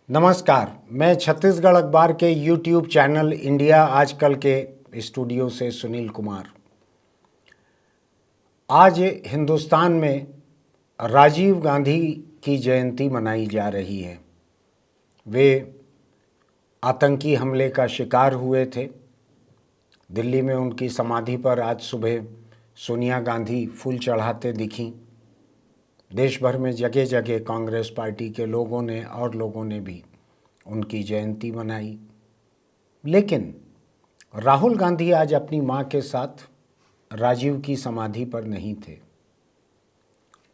नमस्कार, मैं छत्तीसगढ़ अखबार के यूट्यूब चैनल इंडिया आजकल के स्टूडियो से सुनील कुमार। आज हिंदुस्तान में राजीव गांधी की जयंती मनाई जा रही है। वे आतंकी हमले का शिकार हुए थे। दिल्ली में उनकी समाधि पर आज सुबह सोनिया गांधी फूल चढ़ाते दिखीं। देश भर में जगह जगह कांग्रेस पार्टी के लोगों ने और लोगों ने भी उनकी जयंती मनाई। लेकिन राहुल गांधी आज अपनी मां के साथ राजीव की समाधि पर नहीं थे।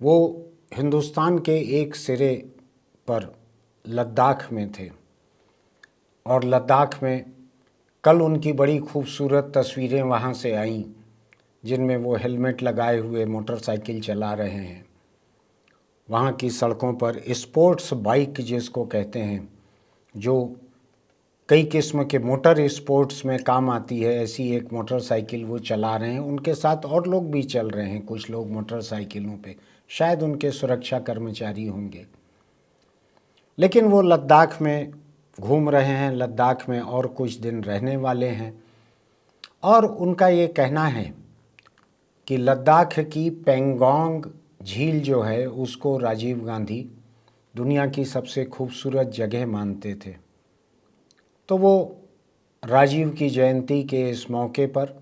वो हिंदुस्तान के एक सिरे पर लद्दाख में थे और लद्दाख में कल उनकी बड़ी खूबसूरत तस्वीरें वहाँ से आईं, जिनमें वो हेलमेट लगाए हुए मोटरसाइकिल चला रहे हैं। वहाँ की सड़कों पर स्पोर्ट्स बाइक जिसको कहते हैं, जो कई किस्म के मोटर स्पोर्ट्स में काम आती है, ऐसी एक मोटरसाइकिल वो चला रहे हैं। उनके साथ और लोग भी चल रहे हैं, कुछ लोग मोटरसाइकिलों पे, शायद उनके सुरक्षा कर्मचारी होंगे। लेकिन वो लद्दाख में घूम रहे हैं, लद्दाख में और कुछ दिन रहने वाले हैं। और उनका ये कहना है कि लद्दाख की पेंगोंग झील जो है उसको राजीव गांधी दुनिया की सबसे खूबसूरत जगह मानते थे। तो वो राजीव की जयंती के इस मौके पर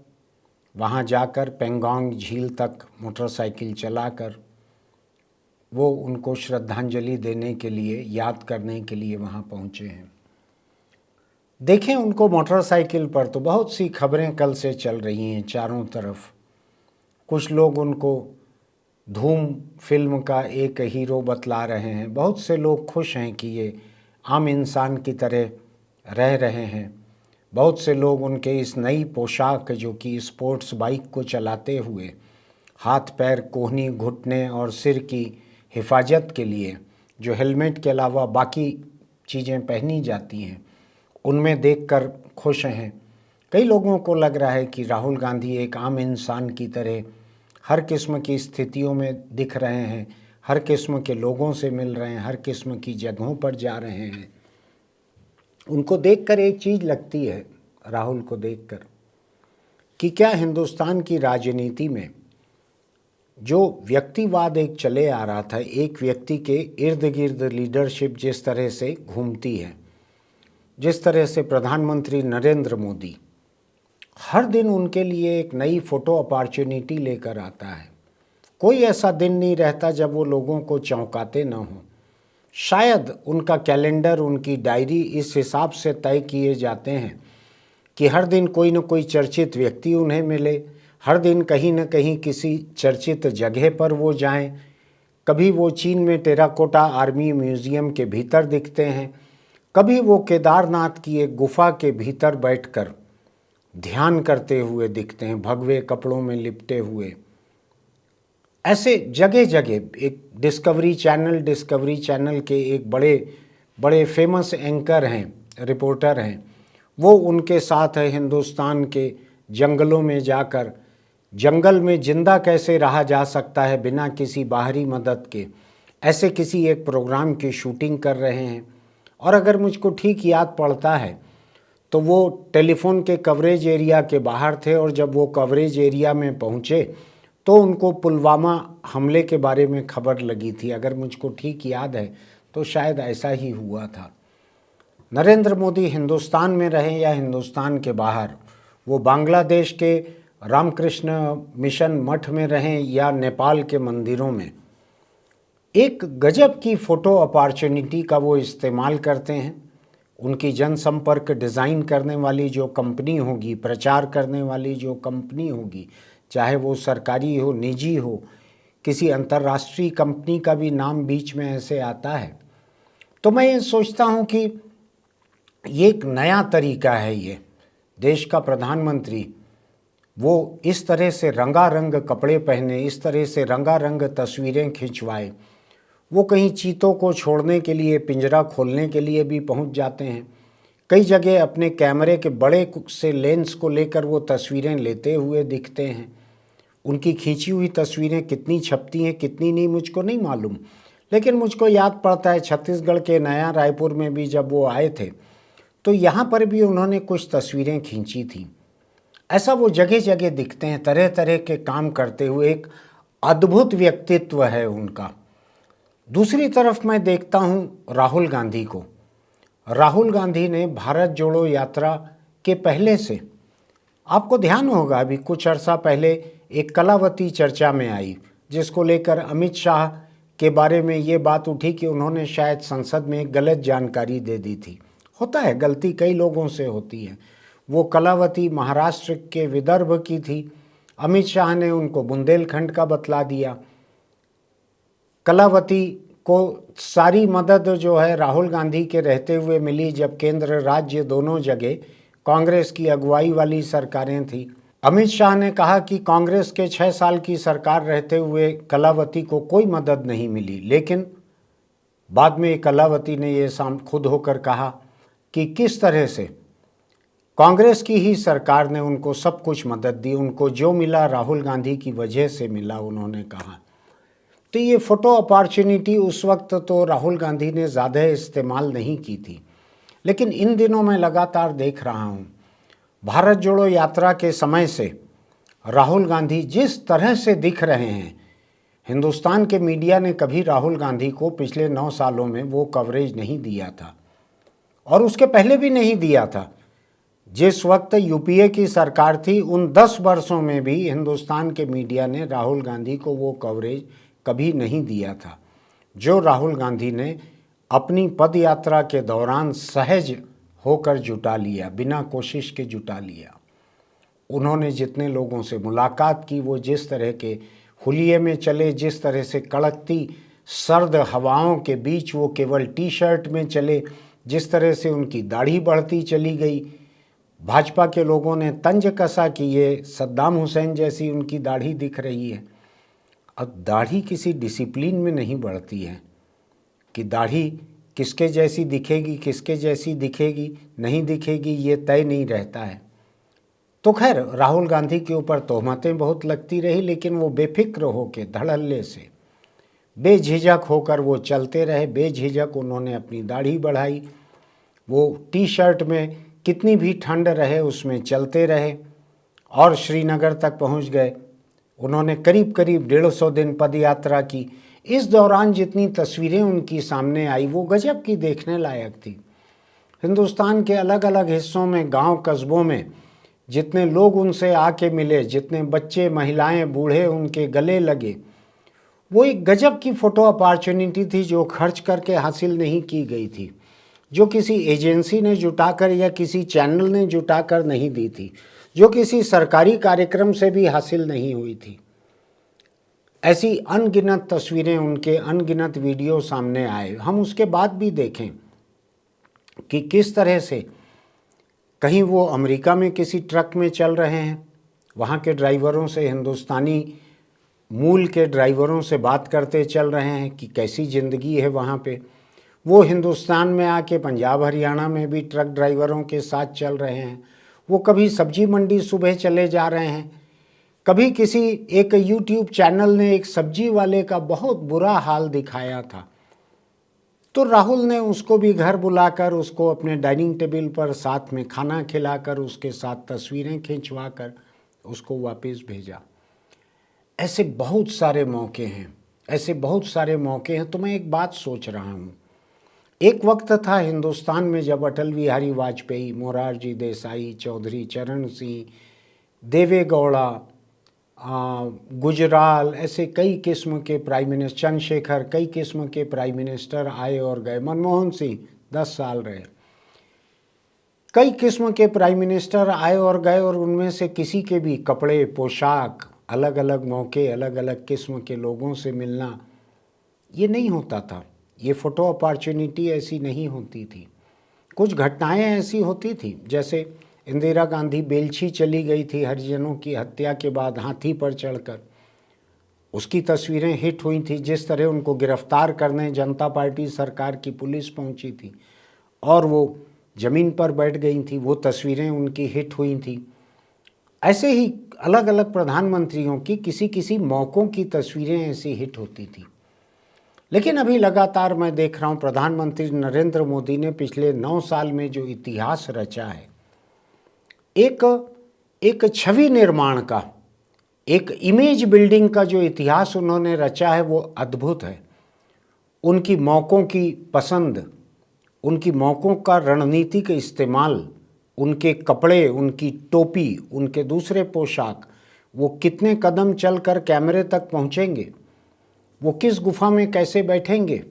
वहाँ जाकर पेंगोंग झील तक मोटरसाइकिल चलाकर वो उनको श्रद्धांजलि देने के लिए, याद करने के लिए वहाँ पहुँचे हैं। देखें उनको मोटरसाइकिल पर, तो बहुत सी खबरें कल से चल रही हैं चारों तरफ। कुछ लोग उनको धूम फिल्म का एक हीरो बतला रहे हैं। बहुत से लोग खुश हैं कि ये आम इंसान की तरह रह रहे हैं। बहुत से लोग उनके इस नई पोशाक, जो कि स्पोर्ट्स बाइक को चलाते हुए हाथ पैर, कोहनी, घुटने और सिर की हिफाजत के लिए जो हेलमेट के अलावा बाकी चीज़ें पहनी जाती हैं, उनमें देखकर खुश हैं। कई लोगों को लग रहा है कि राहुल गांधी एक आम इंसान की तरह हर किस्म की स्थितियों में दिख रहे हैं, हर किस्म के लोगों से मिल रहे हैं, हर किस्म की जगहों पर जा रहे हैं। उनको देखकर एक चीज़ लगती है, राहुल को देखकर, कि क्या हिंदुस्तान की राजनीति में जो व्यक्तिवाद एक चले आ रहा था, एक व्यक्ति के इर्द गिर्द लीडरशिप जिस तरह से घूमती है, जिस तरह से प्रधानमंत्री नरेंद्र मोदी हर दिन उनके लिए एक नई फ़ोटो अपॉर्चुनिटी लेकर आता है। कोई ऐसा दिन नहीं रहता जब वो लोगों को चौंकाते न हों। शायद उनका कैलेंडर, उनकी डायरी इस हिसाब से तय किए जाते हैं कि हर दिन कोई न कोई चर्चित व्यक्ति उन्हें मिले, हर दिन कहीं न कहीं किसी चर्चित जगह पर वो जाएं। कभी वो चीन में टेराकोटा आर्मी म्यूज़ियम के भीतर दिखते हैं, कभी वो केदारनाथ की एक गुफा के भीतर बैठकर ध्यान करते हुए दिखते हैं, भगवे कपड़ों में लिपटे हुए। ऐसे जगह जगह एक डिस्कवरी चैनल के एक बड़े बड़े फेमस एंकर हैं, रिपोर्टर हैं, वो उनके साथ है हिंदुस्तान के जंगलों में जाकर जंगल में जिंदा कैसे रहा जा सकता है बिना किसी बाहरी मदद के, ऐसे किसी एक प्रोग्राम की शूटिंग कर रहे हैं। और अगर मुझको ठीक याद पड़ता है तो वो टेलीफोन के कवरेज एरिया के बाहर थे, और जब वो कवरेज एरिया में पहुँचे तो उनको पुलवामा हमले के बारे में खबर लगी थी। अगर मुझको ठीक याद है तो शायद ऐसा ही हुआ था। नरेंद्र मोदी हिंदुस्तान में रहें या हिंदुस्तान के बाहर, वो बांग्लादेश के रामकृष्ण मिशन मठ में रहें या नेपाल के मंदिरों में, एक गजब की फ़ोटो अपॉर्चुनिटी का वो इस्तेमाल करते हैं। उनकी जनसंपर्क डिज़ाइन करने वाली जो कंपनी होगी, प्रचार करने वाली जो कंपनी होगी, चाहे वो सरकारी हो, निजी हो, किसी अंतर्राष्ट्रीय कंपनी का भी नाम बीच में ऐसे आता है, तो मैं ये सोचता हूँ कि ये एक नया तरीका है। ये देश का प्रधानमंत्री वो इस तरह से रंगारंग कपड़े पहने, इस तरह से रंगारंग तस्वीरें खिंचवाए। वो कहीं चीतों को छोड़ने के लिए, पिंजरा खोलने के लिए भी पहुंच जाते हैं। कई जगह अपने कैमरे के बड़े से लेंस को लेकर वो तस्वीरें लेते हुए दिखते हैं। उनकी खींची हुई तस्वीरें कितनी छपती हैं, कितनी नहीं, मुझको नहीं मालूम, लेकिन मुझको याद पड़ता है छत्तीसगढ़ के नया रायपुर में भी जब वो आए थे तो यहाँ पर भी उन्होंने कुछ तस्वीरें खींची थी। ऐसा वो जगह जगह दिखते हैं, तरह तरह के काम करते हुए, एक अद्भुत व्यक्तित्व है उनका। दूसरी तरफ मैं देखता हूँ राहुल गांधी को। राहुल गांधी ने भारत जोड़ो यात्रा के पहले से, आपको ध्यान होगा अभी कुछ अर्सा पहले एक कलावती चर्चा में आई, जिसको लेकर अमित शाह के बारे में ये बात उठी कि उन्होंने शायद संसद में गलत जानकारी दे दी थी। होता है, गलती कई लोगों से होती है। वो कलावती महाराष्ट्र के विदर्भ की थी, अमित शाह ने उनको बुंदेलखंड का बतला दिया। कलावती को सारी मदद जो है राहुल गांधी के रहते हुए मिली, जब केंद्र राज्य दोनों जगह कांग्रेस की अगुवाई वाली सरकारें थी। अमित शाह ने कहा कि कांग्रेस के 6 साल की सरकार रहते हुए कलावती को कोई मदद नहीं मिली, लेकिन बाद में कलावती ने ये खुद होकर कहा कि किस तरह से कांग्रेस की ही सरकार ने उनको सब कुछ मदद दी, उनको जो मिला राहुल गांधी की वजह से मिला, उन्होंने कहा। तो ये फ़ोटो अपॉर्चुनिटी उस वक्त तो राहुल गांधी ने ज़्यादा इस्तेमाल नहीं की थी, लेकिन इन दिनों मैं लगातार देख रहा हूँ भारत जोड़ो यात्रा के समय से राहुल गांधी जिस तरह से दिख रहे हैं, हिंदुस्तान के मीडिया ने कभी राहुल गांधी को पिछले 9 सालों में वो कवरेज नहीं दिया था, और उसके पहले भी नहीं दिया था। जिस वक्त यूपीए की सरकार थी, उन 10 वर्षों में भी हिंदुस्तान के मीडिया ने राहुल गांधी को वो कवरेज कभी नहीं दिया था जो राहुल गांधी ने अपनी पद यात्रा के दौरान सहज होकर जुटा लिया, बिना कोशिश के जुटा लिया। उन्होंने जितने लोगों से मुलाकात की, वो जिस तरह के हुलिये में चले, जिस तरह से कड़कती सर्द हवाओं के बीच वो केवल टी शर्ट में चले, जिस तरह से उनकी दाढ़ी बढ़ती चली गई, भाजपा के लोगों ने तंज कसा कि ये सद्दाम हुसैन जैसी उनकी दाढ़ी दिख रही है। अब दाढ़ी किसी डिसिप्लिन में नहीं बढ़ती है कि दाढ़ी किसके जैसी दिखेगी, किसके जैसी दिखेगी नहीं दिखेगी, ये तय नहीं रहता है। तो खैर, राहुल गांधी के ऊपर तोहमतें बहुत लगती रही, लेकिन वो बेफिक्र होकर, धड़ल्ले से, बेझिझक होकर वो चलते रहे। बेझिझक उन्होंने अपनी दाढ़ी बढ़ाई, वो टी शर्ट में कितनी भी ठंड रहे उसमें चलते रहे और श्रीनगर तक पहुंच गए। उन्होंने करीब करीब 150 दिन पद यात्रा की। इस दौरान जितनी तस्वीरें उनकी सामने आई वो गजब की, देखने लायक थी। हिंदुस्तान के अलग अलग हिस्सों में, गांव कस्बों में जितने लोग उनसे आके मिले, जितने बच्चे, महिलाएं, बूढ़े उनके गले लगे, वो एक गजब की फ़ोटो अपॉर्चुनिटी थी जो खर्च करके हासिल नहीं की गई थी, जो किसी एजेंसी ने जुटाकर या किसी चैनल ने जुटाकर नहीं दी थी, जो किसी सरकारी कार्यक्रम से भी हासिल नहीं हुई थी। ऐसी अनगिनत तस्वीरें, उनके अनगिनत वीडियो सामने आए। हम उसके बाद भी देखें कि किस तरह से कहीं वो अमेरिका में किसी ट्रक में चल रहे हैं, वहाँ के ड्राइवरों से, हिंदुस्तानी मूल के ड्राइवरों से बात करते चल रहे हैं कि कैसी ज़िंदगी है वहाँ पे। वो हिंदुस्तान में आके पंजाब हरियाणा में भी ट्रक ड्राइवरों के साथ चल रहे हैं। वो कभी सब्जी मंडी सुबह चले जा रहे हैं, कभी किसी एक यूट्यूब चैनल ने एक सब्जी वाले का बहुत बुरा हाल दिखाया था, तो राहुल ने उसको भी घर बुलाकर, उसको अपने डाइनिंग टेबल पर साथ में खाना खिलाकर, उसके साथ तस्वीरें खिंचवा कर उसको वापस भेजा। ऐसे बहुत सारे मौके हैं, ऐसे बहुत सारे मौके हैं। तो मैं एक बात सोच रहा हूँ, एक वक्त था हिंदुस्तान में जब अटल बिहारी वाजपेयी, मोरारजी देसाई, चौधरी चरण सिंह, देवे गौड़ा, गुजराल, ऐसे कई किस्म के प्राइम मिनिस्टर, चंद्रशेखर, कई किस्म के प्राइम मिनिस्टर आए और गए। मनमोहन सिंह 10 साल रहे। कई किस्म के प्राइम मिनिस्टर आए और गए, और उनमें से किसी के भी कपड़े, पोशाक, अलग अलग मौके, अलग अलग किस्म के लोगों से मिलना, ये नहीं होता था। ये फ़ोटो अपॉर्चुनिटी ऐसी नहीं होती थी। कुछ घटनाएं ऐसी होती थी, जैसे इंदिरा गांधी बेलछी चली गई थी हरिजनों की हत्या के बाद हाथी पर चढ़कर, उसकी तस्वीरें हिट हुई थी। जिस तरह उनको गिरफ्तार करने जनता पार्टी सरकार की पुलिस पहुंची थी और वो ज़मीन पर बैठ गई थी, वो तस्वीरें उनकी हिट हुई थी। ऐसे ही अलग अलग प्रधानमंत्रियों की किसी किसी मौक़ों की तस्वीरें ऐसी हिट होती थी। लेकिन अभी लगातार मैं देख रहा हूँ प्रधानमंत्री नरेंद्र मोदी ने पिछले 9 साल में जो इतिहास रचा है, एक एक छवि निर्माण का, एक इमेज बिल्डिंग का जो इतिहास उन्होंने रचा है वो अद्भुत है। उनकी मौक़ों की पसंद, उनकी मौक़ों का रणनीतिक इस्तेमाल, उनके कपड़े, उनकी टोपी, उनके दूसरे पोशाक, वो कितने कदम चलकर कैमरे तक पहुँचेंगे, वो किस गुफा में कैसे बैठेंगे,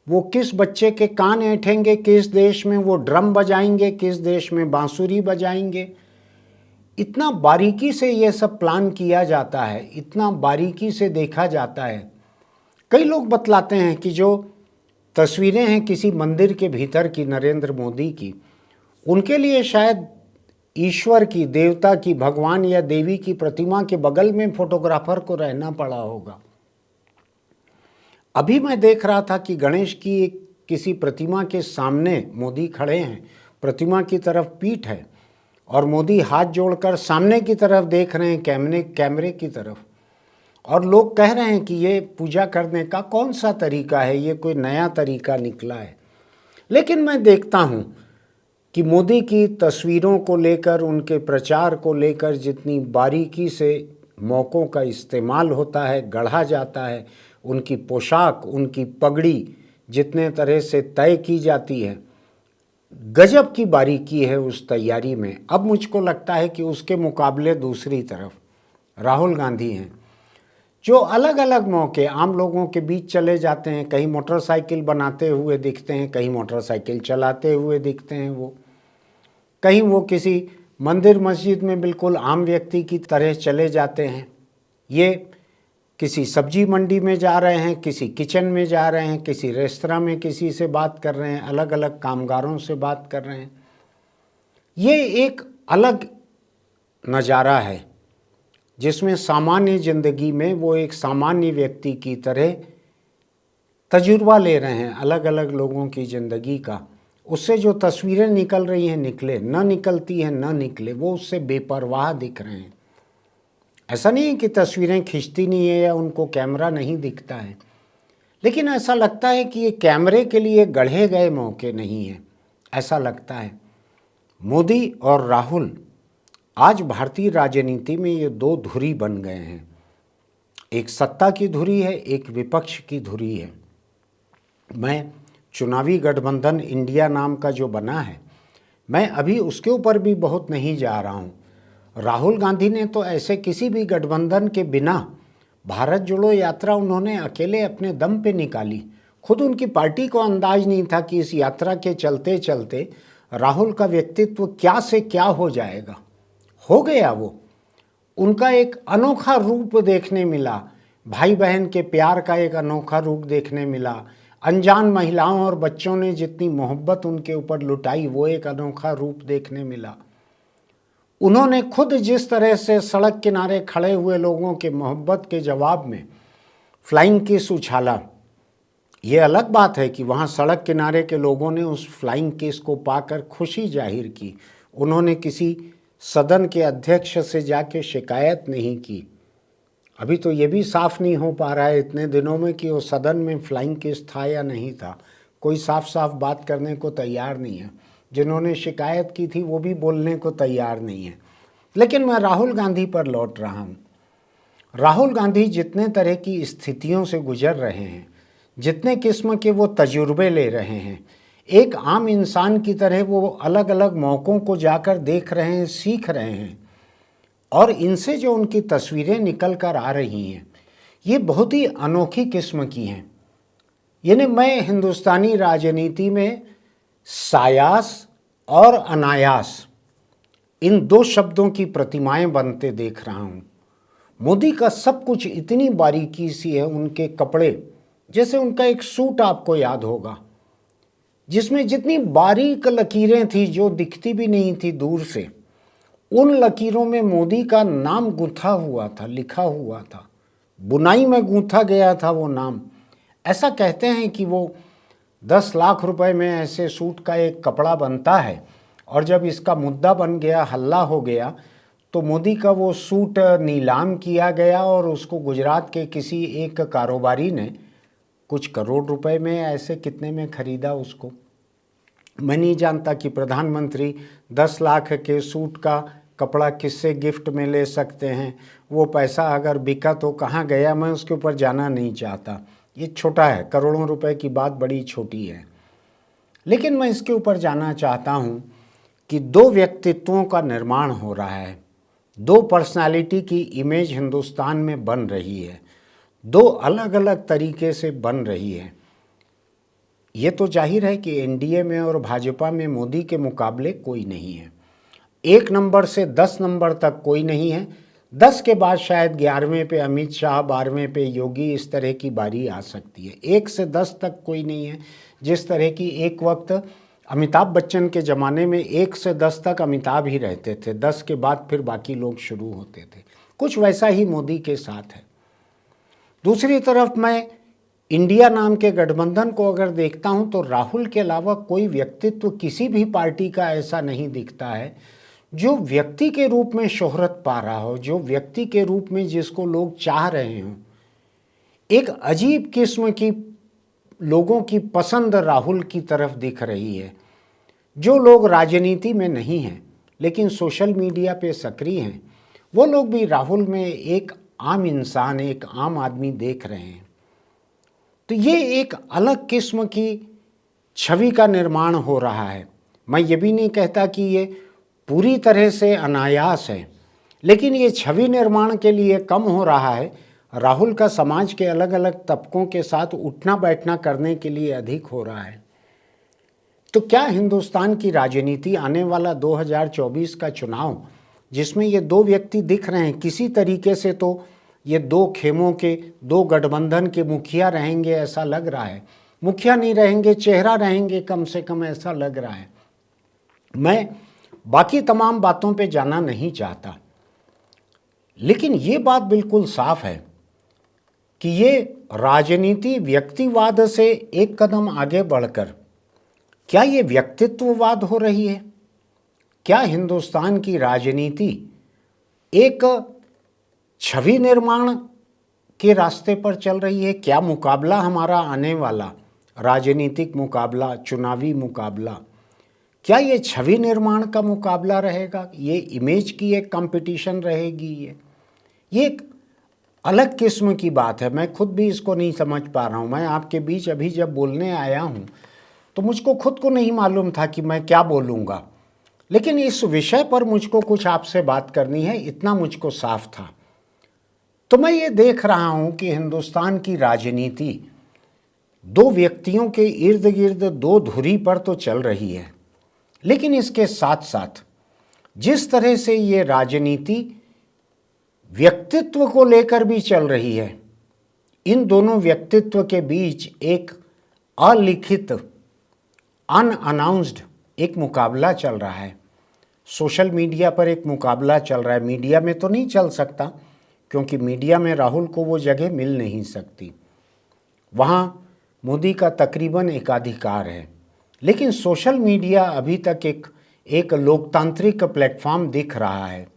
वो किस बच्चे के कान ऐंठेंगे, किस देश में वो ड्रम बजाएंगे, किस देश में बांसुरी बजाएंगे। इतना बारीकी से ये सब प्लान किया जाता है, इतना बारीकी से देखा जाता है। कई लोग बतलाते हैं कि जो तस्वीरें हैं किसी मंदिर के भीतर की नरेंद्र मोदी की, उनके लिए शायद ईश्वर की, देवता की, भगवान या देवी की प्रतिमा के बगल में फोटोग्राफर को रहना पड़ा होगा। अभी मैं देख रहा था कि गणेश की किसी प्रतिमा के सामने मोदी खड़े हैं, प्रतिमा की तरफ पीठ है और मोदी हाथ जोड़कर सामने की तरफ देख रहे हैं, कैमरे की तरफ। और लोग कह रहे हैं कि ये पूजा करने का कौन सा तरीका है, ये कोई नया तरीका निकला है। लेकिन मैं देखता हूँ कि मोदी की तस्वीरों को लेकर, उनके प्रचार को लेकर जितनी बारीकी से मौक़ों का इस्तेमाल होता है, गढ़ा जाता है, उनकी पोशाक, उनकी पगड़ी जितने तरह से तय की जाती है, गजब की बारीकी है उस तैयारी में। अब मुझको लगता है कि उसके मुकाबले दूसरी तरफ राहुल गांधी हैं, जो अलग अलग मौके आम लोगों के बीच चले जाते हैं। कहीं मोटरसाइकिल बनाते हुए दिखते हैं, कहीं मोटरसाइकिल चलाते हुए दिखते हैं, वो कहीं वो किसी मंदिर मस्जिद में बिल्कुल आम व्यक्ति की तरह चले जाते हैं। ये किसी सब्जी मंडी में जा रहे हैं, किसी किचन में जा रहे हैं, किसी रेस्तरां में किसी से बात कर रहे हैं, अलग अलग कामगारों से बात कर रहे हैं। ये एक अलग नज़ारा है जिसमें सामान्य ज़िंदगी में वो एक सामान्य व्यक्ति की तरह तजुर्बा ले रहे हैं अलग अलग लोगों की ज़िंदगी का। उससे जो तस्वीरें निकल रही हैं निकले, न निकलती हैं न निकले, वो उससे बेपरवाह दिख रहे हैं। ऐसा नहीं है कि तस्वीरें खींचती नहीं है या उनको कैमरा नहीं दिखता है, लेकिन ऐसा लगता है कि ये कैमरे के लिए गढ़े गए मौके नहीं हैं, ऐसा लगता है। मोदी और राहुल आज भारतीय राजनीति में ये दो धुरी बन गए हैं। एक सत्ता की धुरी है, एक विपक्ष की धुरी है। मैं चुनावी गठबंधन इंडिया नाम का जो बना है, मैं अभी उसके ऊपर भी बहुत नहीं जा रहा हूँ। राहुल गांधी ने तो ऐसे किसी भी गठबंधन के बिना भारत जोड़ो यात्रा उन्होंने अकेले अपने दम पे निकाली। खुद उनकी पार्टी को अंदाज नहीं था कि इस यात्रा के चलते चलते राहुल का व्यक्तित्व क्या से क्या हो जाएगा। हो गया वो, उनका एक अनोखा रूप देखने मिला, भाई बहन के प्यार का एक अनोखा रूप देखने मिला। अनजान महिलाओं और बच्चों ने जितनी मोहब्बत उनके ऊपर लुटाई, वो एक अनोखा रूप देखने मिला। उन्होंने खुद जिस तरह से सड़क किनारे खड़े हुए लोगों के मोहब्बत के जवाब में फ्लाइंग किस उछाला। ये अलग बात है कि वहाँ सड़क किनारे के लोगों ने उस फ्लाइंग किस को पाकर खुशी जाहिर की। उन्होंने किसी सदन के अध्यक्ष से जाके शिकायत नहीं की। अभी तो ये भी साफ नहीं हो पा रहा है इतने दिनों में कि वो सदन में फ्लाइंग किस था या नहीं था। कोई साफ साफ बात करने को तैयार नहीं है। जिन्होंने शिकायत की थी वो भी बोलने को तैयार नहीं है। लेकिन मैं राहुल गांधी पर लौट रहा हूँ। राहुल गांधी जितने तरह की स्थितियों से गुजर रहे हैं, जितने किस्म के वो तजुर्बे ले रहे हैं, एक आम इंसान की तरह वो अलग अलग मौक़ों को जाकर देख रहे हैं, सीख रहे हैं, और इनसे जो उनकी तस्वीरें निकल कर आ रही हैं ये बहुत ही अनोखी किस्म की हैं। यानी मैं हिंदुस्तानी राजनीति में सायास और अनायास इन दो शब्दों की प्रतिमाएं बनते देख रहा हूँ। मोदी का सब कुछ इतनी बारीकी सी है, उनके कपड़े, जैसे उनका एक सूट आपको याद होगा जिसमें जितनी बारीक लकीरें थी जो दिखती भी नहीं थी दूर से, उन लकीरों में मोदी का नाम गूंथा हुआ था, लिखा हुआ था, बुनाई में गूंथा गया था वो नाम। ऐसा कहते हैं कि वो 10 लाख रुपए में ऐसे सूट का एक कपड़ा बनता है, और जब इसका मुद्दा बन गया, हल्ला हो गया, तो मोदी का वो सूट नीलाम किया गया और उसको गुजरात के किसी एक कारोबारी ने कुछ करोड़ रुपए में, ऐसे कितने में खरीदा उसको। मैं नहीं जानता कि प्रधानमंत्री 10 लाख के सूट का कपड़ा किससे गिफ्ट में ले सकते हैं। वो पैसा अगर बिका तो कहाँ गया, मैं उसके ऊपर जाना नहीं चाहता। ये छोटा है, करोड़ों रुपए की बात बड़ी छोटी है। लेकिन मैं इसके ऊपर जाना चाहता हूँ कि दो व्यक्तित्वों का निर्माण हो रहा है, दो पर्सनालिटी की इमेज हिंदुस्तान में बन रही है, दो अलग अलग तरीके से बन रही है। ये तो जाहिर है कि एनडीए में और भाजपा में मोदी के मुकाबले कोई नहीं है। 1 नंबर से 10 नंबर तक कोई नहीं है। 10 के बाद शायद 11वें पे अमित शाह, 12वें पे योगी, इस तरह की बारी आ सकती है। 1 से 10 तक कोई नहीं है। जिस तरह की एक वक्त अमिताभ बच्चन के ज़माने में 1 से 10 तक अमिताभ ही रहते थे, 10 के बाद फिर बाकी लोग शुरू होते थे। कुछ वैसा ही मोदी के साथ है। दूसरी तरफ मैं इंडिया नाम के गठबंधन को अगर देखता हूं तो राहुल के अलावा कोई व्यक्तित्व किसी भी पार्टी का ऐसा नहीं दिखता है जो व्यक्ति के रूप में शोहरत पा रहा हो, जो व्यक्ति के रूप में जिसको लोग चाह रहे हों। एक अजीब किस्म की लोगों की पसंद राहुल की तरफ दिख रही है। जो लोग राजनीति में नहीं हैं लेकिन सोशल मीडिया पे सक्रिय हैं, वो लोग भी राहुल में एक आम इंसान, एक आम आदमी देख रहे हैं। तो ये एक अलग किस्म की छवि का निर्माण हो रहा है। मैं ये भी नहीं कहता कि ये पूरी तरह से अनायास है, लेकिन ये छवि निर्माण के लिए कम हो रहा है। राहुल का समाज के अलग अलग तबकों के साथ उठना बैठना करने के लिए अधिक हो रहा है। तो क्या हिंदुस्तान की राजनीति, आने वाला 2024 का चुनाव जिसमें ये दो व्यक्ति दिख रहे हैं, किसी तरीके से तो ये दो खेमों के, दो गठबंधन के मुखिया रहेंगे ऐसा लग रहा है। मुखिया नहीं रहेंगे, चेहरा रहेंगे कम से कम, ऐसा लग रहा है। मैं बाकी तमाम बातों पे जाना नहीं चाहता, लेकिन ये बात बिल्कुल साफ है कि ये राजनीति व्यक्तिवाद से एक कदम आगे बढ़कर क्या ये व्यक्तित्ववाद हो रही है? क्या हिंदुस्तान की राजनीति एक छवि निर्माण के रास्ते पर चल रही है? क्या मुकाबला हमारा आने वाला राजनीतिक मुकाबला, चुनावी मुकाबला, क्या ये छवि निर्माण का मुकाबला रहेगा? ये इमेज की एक कंपटीशन रहेगी? ये एक अलग किस्म की बात है। मैं खुद भी इसको नहीं समझ पा रहा हूँ। मैं आपके बीच अभी जब बोलने आया हूँ तो मुझको खुद को नहीं मालूम था कि मैं क्या बोलूँगा, लेकिन इस विषय पर मुझको कुछ आपसे बात करनी है, इतना मुझको साफ था। तो मैं ये देख रहा हूँ कि हिंदुस्तान की राजनीति दो व्यक्तियों के इर्द गिर्द, दो धुरी पर तो चल रही है, लेकिन इसके साथ साथ जिस तरह से ये राजनीति व्यक्तित्व को लेकर भी चल रही है, इन दोनों व्यक्तित्व के बीच एक अलिखित, अनअनाउंस्ड एक मुकाबला चल रहा है। सोशल मीडिया पर एक मुकाबला चल रहा है। मीडिया में तो नहीं चल सकता, क्योंकि मीडिया में राहुल को वो जगह मिल नहीं सकती, वहाँ मोदी का तकरीबन एकाधिकार है। लेकिन सोशल मीडिया अभी तक एक लोकतांत्रिक प्लेटफॉर्म दिख रहा है।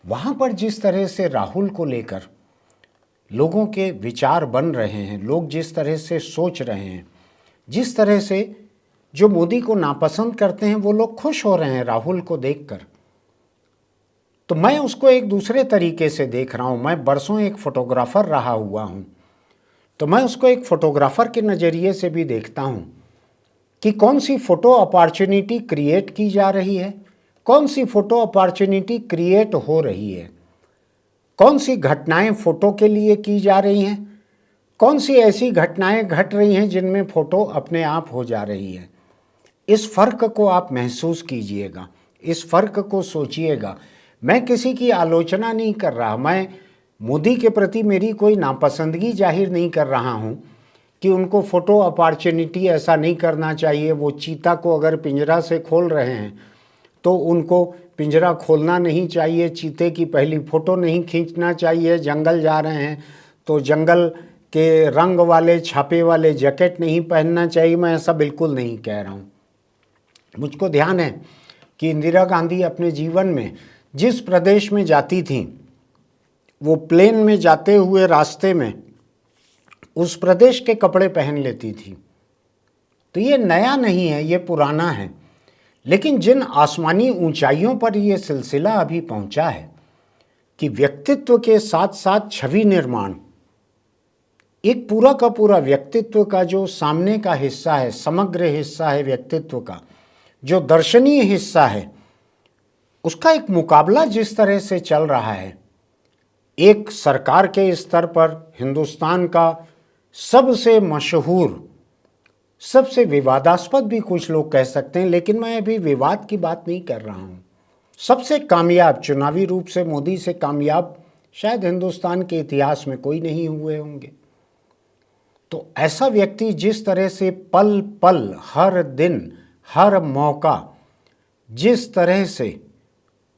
वहाँ पर जिस तरह से राहुल को लेकर लोगों के विचार बन रहे हैं, लोग जिस तरह से सोच रहे हैं, जिस तरह से जो मोदी को नापसंद करते हैं वो लोग खुश हो रहे हैं राहुल को देखकर, तो मैं उसको एक दूसरे तरीके से देख रहा हूँ। मैं बरसों एक फोटोग्राफर रहा हुआ हूँ, तो मैं उसको एक फोटोग्राफर के नज़रिए से भी देखता हूँ कि कौन सी फ़ोटो अपॉर्चुनिटी क्रिएट की जा रही है, कौन सी फ़ोटो अपॉर्चुनिटी क्रिएट हो रही है, कौन सी घटनाएं फ़ोटो के लिए की जा रही हैं, कौन सी ऐसी घटनाएं घट रही हैं जिनमें फ़ोटो अपने आप हो जा रही है। इस फ़र्क को आप महसूस कीजिएगा, इस फ़र्क को सोचिएगा। मैं किसी की आलोचना नहीं कर रहा, मैं मोदी के प्रति मेरी कोई नापसंदगी जाहिर नहीं कर रहा हूँ कि उनको फ़ोटो अपॉर्चुनिटी ऐसा नहीं करना चाहिए। वो चीता को अगर पिंजरा से खोल रहे हैं तो उनको पिंजरा खोलना नहीं चाहिए, चीते की पहली फ़ोटो नहीं खींचना चाहिए। जंगल जा रहे हैं तो जंगल के रंग वाले छापे वाले जैकेट नहीं पहनना चाहिए। मैं ऐसा बिल्कुल नहीं कह रहा हूँ। मुझको ध्यान है कि इंदिरा गांधी अपने जीवन में जिस प्रदेश में जाती थीं, वो प्लेन में जाते हुए रास्ते में उस प्रदेश के कपड़े पहन लेती थी। तो ये नया नहीं है, ये पुराना है। लेकिन जिन आसमानी ऊंचाइयों पर ये सिलसिला अभी पहुंचा है कि व्यक्तित्व के साथ साथ छवि निर्माण, एक पूरा का पूरा व्यक्तित्व का जो सामने का हिस्सा है, समग्र हिस्सा है व्यक्तित्व का, जो दर्शनीय हिस्सा है, उसका एक मुकाबला जिस तरह से चल रहा है, एक सरकार के स्तर पर हिंदुस्तान का सबसे मशहूर, सबसे विवादास्पद भी कुछ लोग कह सकते हैं, लेकिन मैं अभी विवाद की बात नहीं कर रहा हूँ, सबसे कामयाब, चुनावी रूप से मोदी से कामयाब शायद हिंदुस्तान के इतिहास में कोई नहीं हुए होंगे। तो ऐसा व्यक्ति जिस तरह से पल पल, हर दिन, हर मौका, जिस तरह से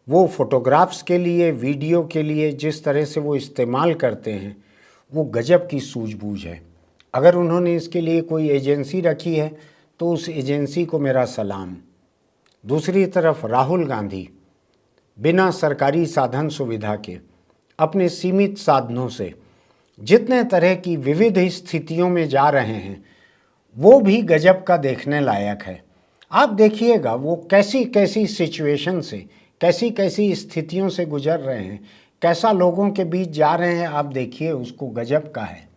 वो फोटोग्राफ्स के लिए, वीडियो के लिए जिस तरह से वो इस्तेमाल करते हैं, वो गजब की सूझबूझ है। अगर उन्होंने इसके लिए कोई एजेंसी रखी है तो उस एजेंसी को मेरा सलाम। दूसरी तरफ राहुल गांधी बिना सरकारी साधन सुविधा के, अपने सीमित साधनों से जितने तरह की विविध स्थितियों में जा रहे हैं, वो भी गजब का देखने लायक है। आप देखिएगा वो कैसी कैसी सिचुएशन से, कैसी कैसी स्थितियों से गुजर रहे हैं, कैसा लोगों के बीच जा रहे हैं, आप देखिए, उसको गजब का है।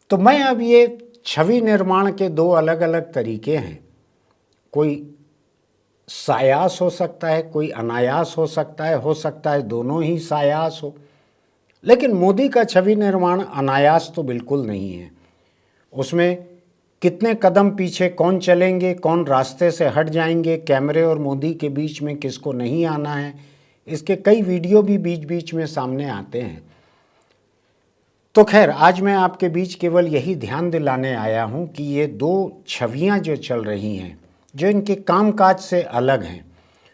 तो मैं अब ये छवि निर्माण के दो अलग अलग तरीके हैं, कोई सायास हो सकता है, कोई अनायास हो सकता है दोनों ही सायास हो, लेकिन मोदी का छवि निर्माण अनायास तो बिल्कुल नहीं है। उसमें कितने कदम पीछे कौन चलेंगे, कौन रास्ते से हट जाएंगे, कैमरे और मोदी के बीच में किसको नहीं आना है, इसके कई वीडियो भी बीच बीच में सामने आते हैं। तो खैर, आज मैं आपके बीच केवल यही ध्यान दिलाने आया हूं कि ये दो छवियां जो चल रही हैं, जो इनके कामकाज से अलग हैं,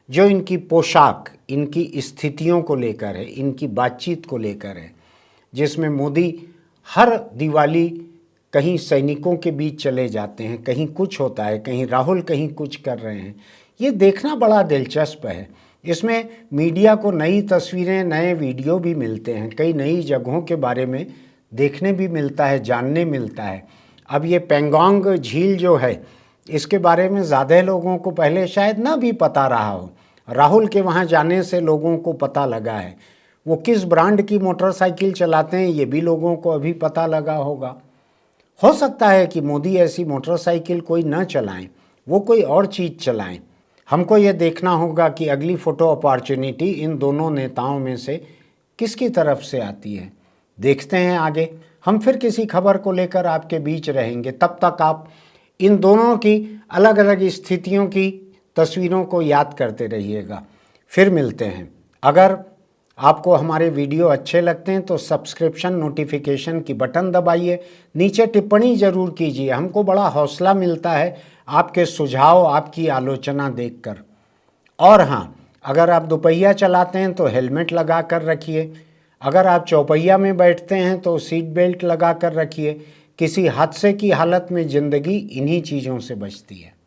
जो इनकी पोशाक, इनकी स्थितियों को लेकर है, इनकी बातचीत को लेकर है, जिसमें मोदी हर दिवाली कहीं सैनिकों के बीच चले जाते हैं, कहीं कुछ होता है, कहीं राहुल कहीं कुछ कर रहे हैं, ये देखना बड़ा दिलचस्प है। इसमें मीडिया को नई तस्वीरें, नए वीडियो भी मिलते हैं, कई नई जगहों के बारे में देखने भी मिलता है, जानने मिलता है। अब ये पेंगोंग झील जो है, इसके बारे में ज़्यादा लोगों को पहले शायद ना भी पता रहा हो, राहुल के वहाँ जाने से लोगों को पता लगा है। वो किस ब्रांड की मोटरसाइकिल चलाते हैं ये भी लोगों को अभी पता लगा होगा। हो सकता है कि मोदी ऐसी मोटरसाइकिल कोई ना चलाएं, वो कोई और चीज़ चलाएं। हमको ये देखना होगा कि अगली फ़ोटो अपॉर्चुनिटी इन दोनों नेताओं में से किसकी तरफ से आती है। देखते हैं आगे, हम फिर किसी खबर को लेकर आपके बीच रहेंगे। तब तक आप इन दोनों की अलग अलग स्थितियों की तस्वीरों को याद करते रहिएगा। फिर मिलते हैं। अगर आपको हमारे वीडियो अच्छे लगते हैं तो सब्सक्रिप्शन, नोटिफिकेशन की बटन दबाइए, नीचे टिप्पणी ज़रूर कीजिए, हमको बड़ा हौसला मिलता है आपके सुझाव, आपकी आलोचना देखकर। और हाँ, अगर आप दोपहिया चलाते हैं तो हेलमेट लगा कर रखिए, अगर आप चौपहिया में बैठते हैं तो सीट बेल्ट लगा कर रखिए। किसी हादसे की हालत में ज़िंदगी इन्हीं चीज़ों से बचती है।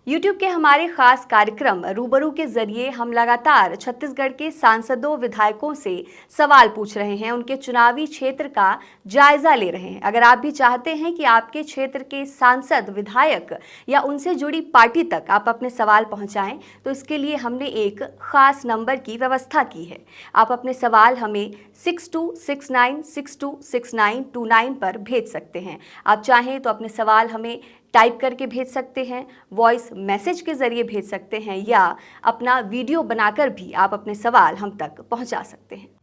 YouTube के हमारे खास कार्यक्रम रूबरू के जरिए हम लगातार छत्तीसगढ़ के सांसदों, विधायकों से सवाल पूछ रहे हैं, उनके चुनावी क्षेत्र का जायजा ले रहे हैं। अगर आप भी चाहते हैं कि आपके क्षेत्र के सांसद, विधायक या उनसे जुड़ी पार्टी तक आप अपने सवाल पहुंचाएं, तो इसके लिए हमने एक खास नंबर की व्यवस्था की है। आप अपने सवाल हमें 6269626929 पर भेज सकते हैं। आप चाहें तो अपने सवाल हमें टाइप करके भेज सकते हैं, वॉइस मैसेज के ज़रिए भेज सकते हैं, या अपना वीडियो बनाकर भी आप अपने सवाल हम तक पहुंचा सकते हैं।